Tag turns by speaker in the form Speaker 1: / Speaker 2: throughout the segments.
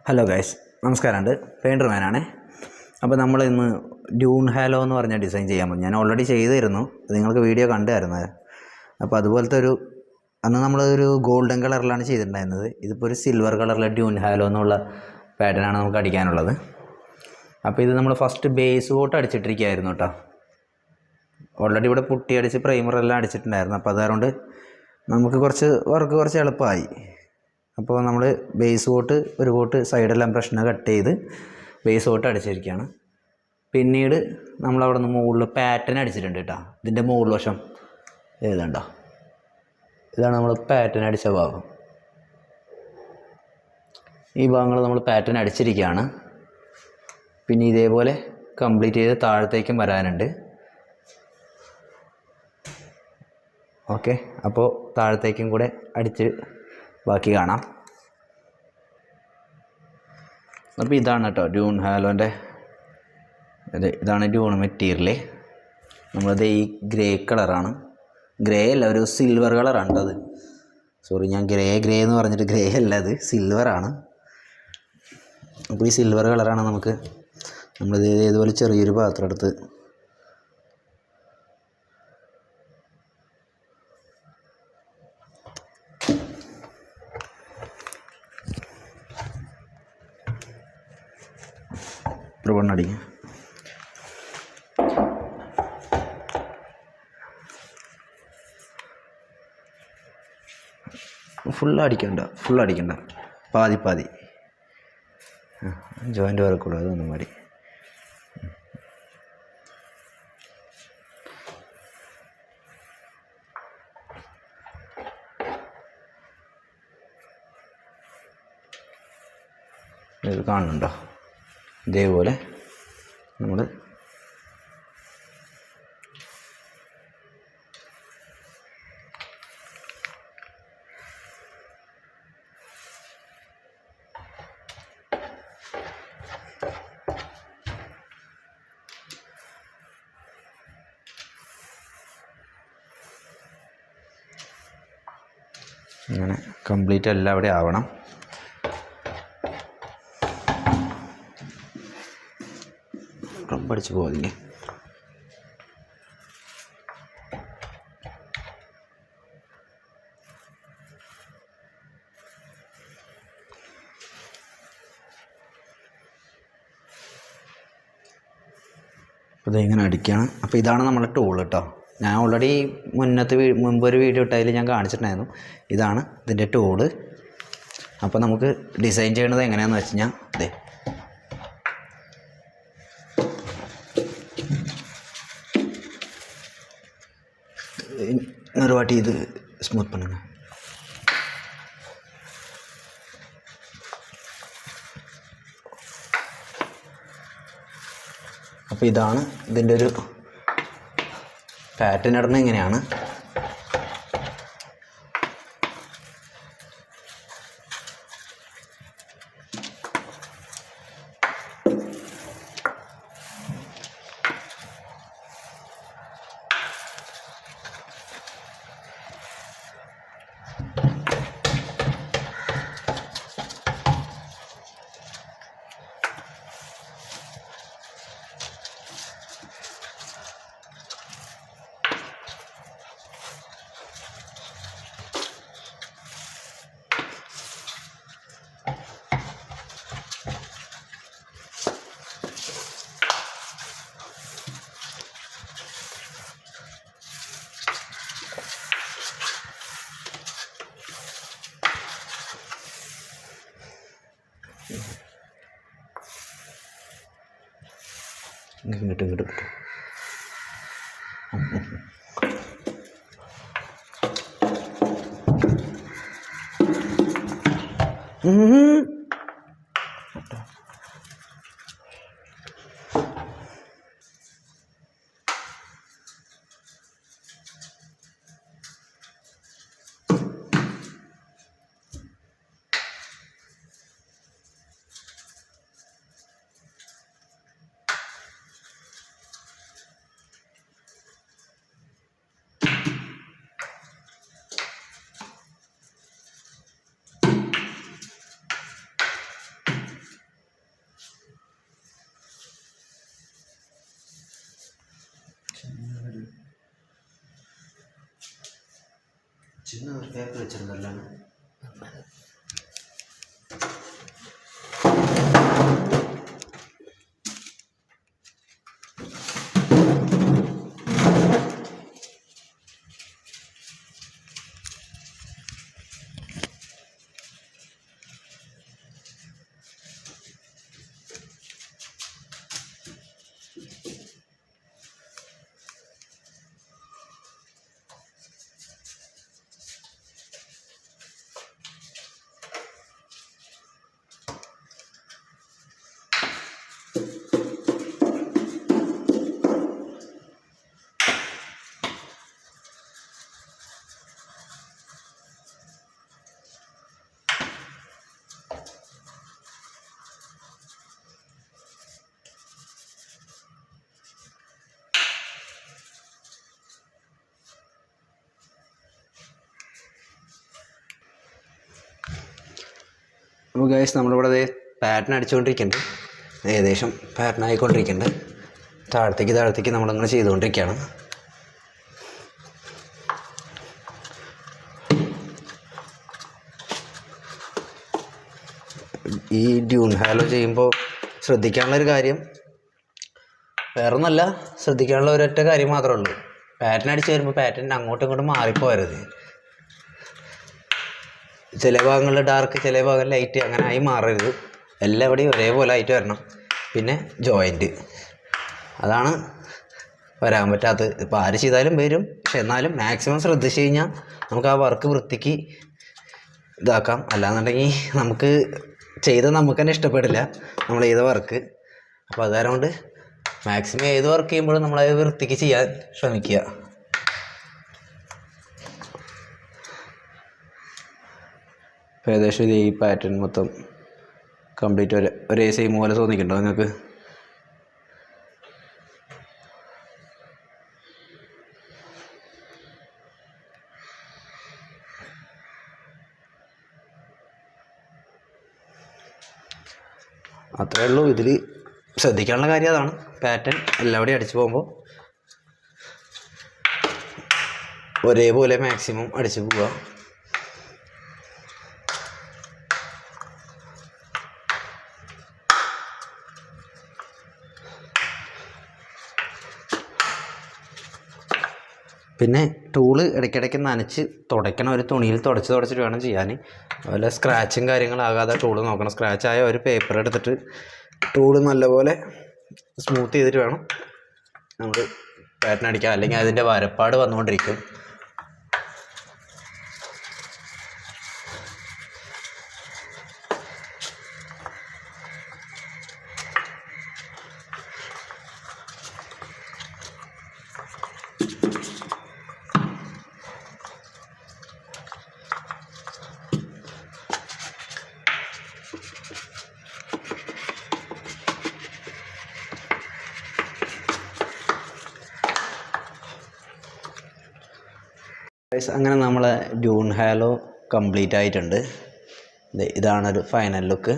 Speaker 1: Hello guys, നമസ്കാരമുണ്ട്. Painter മാനാണേ. അപ്പോൾ നമ്മൾ ഇന്ന് ഡ്യൂൺ ഹാലോ എന്ന് പറഞ്ഞ ഡിസൈൻ ചെയ്യാൻ പോകും. ഞാൻ ഓൾറെഡി ചെയ്തിരുന്നു, നിങ്ങൾക്ക് വീഡിയോ കണ്ടായിരുന്നത്. അപ്പോൾ അതുപോലത്തെ അന്ന് നമ്മളൊരു ഗോൾഡൻ കളറിലാണ് ചെയ്തിട്ടുണ്ടായിരുന്നത്. ഇതിപ്പോൾ ഒരു സിൽവർ കളറിലെ ഡ്യൂൺ ഹാലോ എന്നുള്ള പാറ്റേണാണ് നമുക്ക് അടിക്കാനുള്ളത്. അപ്പോൾ ഇത് നമ്മൾ ഫസ്റ്റ് ബേസ് കോട്ട് അടിച്ചിട്ടിരിക്കുകയായിരുന്നു കേട്ടോ. ഓൾറെഡി ഇവിടെ പുട്ടി അടിച്ച് പ്രൈമറെല്ലാം അടിച്ചിട്ടുണ്ടായിരുന്നു. അപ്പോൾ അതുകൊണ്ട് നമുക്ക് കുറച്ച് എളുപ്പമായി. അപ്പോൾ നമ്മൾ ബേസ് കോട്ട് ഒരു കോട്ട് സൈഡെല്ലാം പ്രശ്നം കട്ട് ചെയ്ത് ബേസ് കോട്ട് അടിച്ചിരിക്കുകയാണ്. പിന്നീട് നമ്മളവിടെ നിന്ന് മുകളിൽ പാറ്റേൺ അടിച്ചിട്ടുണ്ട് കേട്ടോ. ഇതിൻ്റെ മുകളിൽ വശം ഏതാണ്ടോ, ഇതാണ് നമ്മൾ പാറ്റേൺ അടിച്ച ഭാഗം. ഈ ഭാഗങ്ങൾ നമ്മൾ പാറ്റേൺ അടിച്ചിരിക്കുകയാണ്. പിന്നെ ഇതേപോലെ കംപ്ലീറ്റ് ചെയ്ത് താഴത്തേക്കും വരാനുണ്ട്. ഓക്കെ, അപ്പോൾ താഴത്തേക്കും കൂടെ അടിച്ച് ബാക്കി കാണാം. അപ്പോൾ ഇതാണ് കേട്ടോ ഡ്യൂൺ ഹാലോൻ്റെ ഇതാണ് ഡ്യൂൺ മെറ്റീരിയൽ. നമ്മളത് ഈ ഗ്രേ കളറാണ്. ഗ്രേ അല്ല, ഒരു സിൽവർ കളറാണ് അത്. സോറി, ഞാൻ ഗ്രേ എന്ന് പറഞ്ഞിട്ട് ഗ്രേ അല്ല, അത് സിൽവറാണ്. അപ്പോൾ ഈ സിൽവർ കളറാണ് നമ്മളിത് ഇതുപോലെ ചെറിയൊരു പാത്രം എടുത്ത് അടിക്കുക. ഫുൾ അടിക്കണ്ട, പാതി ജോയിൻ്റ് വരക്കൂടാ, അതൊന്നും മതി. ഇത് കാണുന്നുണ്ടോ? ഇതേപോലെ നമ്മൾ ഇങ്ങനെ കംപ്ലീറ്റ് എല്ലാം അവിടെ ആവണം. പഠിച്ചു പോകാതില്ലേ. അപ്പോൾ ഇതിങ്ങനെ അടിക്കുകയാണ്. അപ്പോൾ ഇതാണ് നമ്മുടെ ടൂൾ കേട്ടോ. ഞാൻ ഓൾറെഡി മുമ്പൊരു വീഡിയോ ഇട്ടതിൽ ഞാൻ കാണിച്ചിട്ടുണ്ടായിരുന്നു. ഇതാണ് ഇതിൻ്റെ ടൂള്. അപ്പോൾ നമുക്ക് ഡിസൈൻ ചെയ്യണത് എങ്ങനെയാണെന്ന് വെച്ച് കഴിഞ്ഞാൽ അതെ, ഒരു വാട്ടി ഇത് സ്മൂത്ത് പണുങ്ങ. അപ്പോൾ ഇതാണ് ഇതിൻ്റെ ഒരു പാറ്റേൺ ഇടുന്നത് എങ്ങനെയാണ്. ഇങ്ങോട്ട് ചിന്ന ഒരു പേപ്പർ വെച്ചിട്ടുണ്ടല്ലോ. അപ്പോൾ ഗൈസ് നമ്മളിവിടെ പാറ്റേൺ അടിച്ചുകൊണ്ടിരിക്കുന്നുണ്ട്. ഏകദേശം പാറ്റേൺ ആയിക്കൊണ്ടിരിക്കുന്നുണ്ട്. താഴത്തേക്ക് നമ്മളിങ്ങനെ ചെയ്തുകൊണ്ടിരിക്കുകയാണ്. ഈ ഡ്യൂൺ ഹാലോ ചെയ്യുമ്പോൾ ശ്രദ്ധിക്കാനുള്ളൊരു കാര്യം വേറൊന്നുമല്ല, ശ്രദ്ധിക്കാനുള്ള ഒരൊറ്റ കാര്യം മാത്രമേ ഉള്ളൂ. പാറ്റേൺ അടിച്ച് വരുമ്പോൾ പാറ്റേൺ അങ്ങോട്ടും ഇങ്ങോട്ടും മാറിപ്പോകരുത്. ചില ഭാഗങ്ങളിൽ ഡാർക്ക്, ചില ഭാഗങ്ങളിൽ ലൈറ്റ്, അങ്ങനെ ആയി മാറരുത്. എല്ലാവിടെയും ഒരേപോലെ ആയിട്ട് വരണം. പിന്നെ ജോയിൻറ്റ്, അതാണ് വരാൻ പറ്റാത്തത്. ഇപ്പോൾ ആര് ചെയ്താലും വരും, പക്ഷെ എന്നാലും മാക്സിമം ശ്രദ്ധിച്ച് കഴിഞ്ഞാൽ നമുക്ക് ആ വർക്ക് വൃത്തിക്ക് ഇതാക്കാം. അല്ലാന്നുണ്ടെങ്കിൽ നമുക്ക് നമുക്ക് തന്നെ ഇഷ്ടപ്പെടില്ല നമ്മൾ ചെയ്ത വർക്ക്. അപ്പോൾ അത് കാരണം കൊണ്ട് മാക്സിമം ഏത് വർക്ക് ചെയ്യുമ്പോഴും നമ്മളത് വൃത്തിക്ക് ചെയ്യാൻ ശ്രമിക്കുക. ഏകദേശം ഈ പാറ്റേൺ മൊത്തം കംപ്ലീറ്റ് ഒരേ സെയിം പോലെ തോന്നിക്കുന്നുണ്ടോ നിങ്ങൾക്ക്? അത്രേ ഉള്ളൂ. ഇതിൽ ശ്രദ്ധിക്കാനുള്ള കാര്യം അതാണ്. പാറ്റേൺ എല്ലാവിടെയും അടിച്ചു പോകുമ്പോൾ ഒരേപോലെ മാക്സിമം അടിച്ചു പോവുക. പിന്നെ ടൂള് ഇടയ്ക്കിടയ്ക്ക് നനച്ച് തുടയ്ക്കണം. ഒരു തുണിയിൽ തുടച്ചിട്ട് വേണം ചെയ്യാൻ. അതുപോലെ സ്ക്രാച്ചും കാര്യങ്ങളാകാതെ ടൂള് നോക്കണം. സ്ക്രാച്ചായ ഒരു പേപ്പർ എടുത്തിട്ട് ടൂള് നല്ലപോലെ സ്മൂത്ത് ചെയ്തിട്ട് വേണം നമുക്ക് പാറ്റേൺ അടിക്കാം. അല്ലെങ്കിൽ അതിൻ്റെ വരപ്പാട് വന്നുകൊണ്ടിരിക്കും. അങ്ങനെ നമ്മളെ ഡ്യൂൺ ഹാലോ കംപ്ലീറ്റ് ആയിട്ടുണ്ട്. ഇതാണൊരു ഫൈനൽ ലുക്ക്.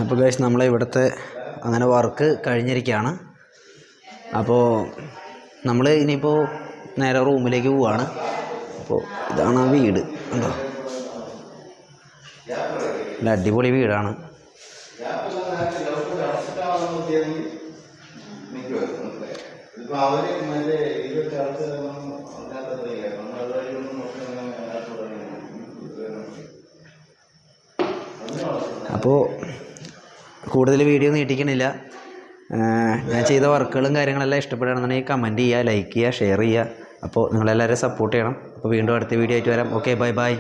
Speaker 1: അപ്പോൾ ഗൈസ് നമ്മളെ ഇവിടുത്തെ അങ്ങനെ വർക്ക് കഴിഞ്ഞിരിക്കുകയാണ്. അപ്പോൾ നമ്മൾ ഇനിയിപ്പോൾ നേരെ റൂമിലേക്ക് പോവുകയാണ്. അപ്പോൾ ഇതാണ് ആ വീട്, ഉണ്ടോ? നല്ല അടിപൊളി വീടാണ്. അപ്പോൾ കൂടുതൽ വീഡിയോ നീട്ടിക്കണില്ല. ഞാൻ ചെയ്ത വർക്കുകളും കാര്യങ്ങളെല്ലാം ഇഷ്ടപ്പെടുകയാണെന്നുണ്ടെങ്കിൽ കമൻറ്റ് ചെയ്യുക, ലൈക്ക് ചെയ്യുക, ഷെയർ ചെയ്യുക. അപ്പോൾ നിങ്ങളെല്ലാവരും സപ്പോർട്ട് ചെയ്യണം. അപ്പോൾ വീണ്ടും അടുത്ത വീഡിയോ ആയിട്ട് വരാം. Okay, bye bye.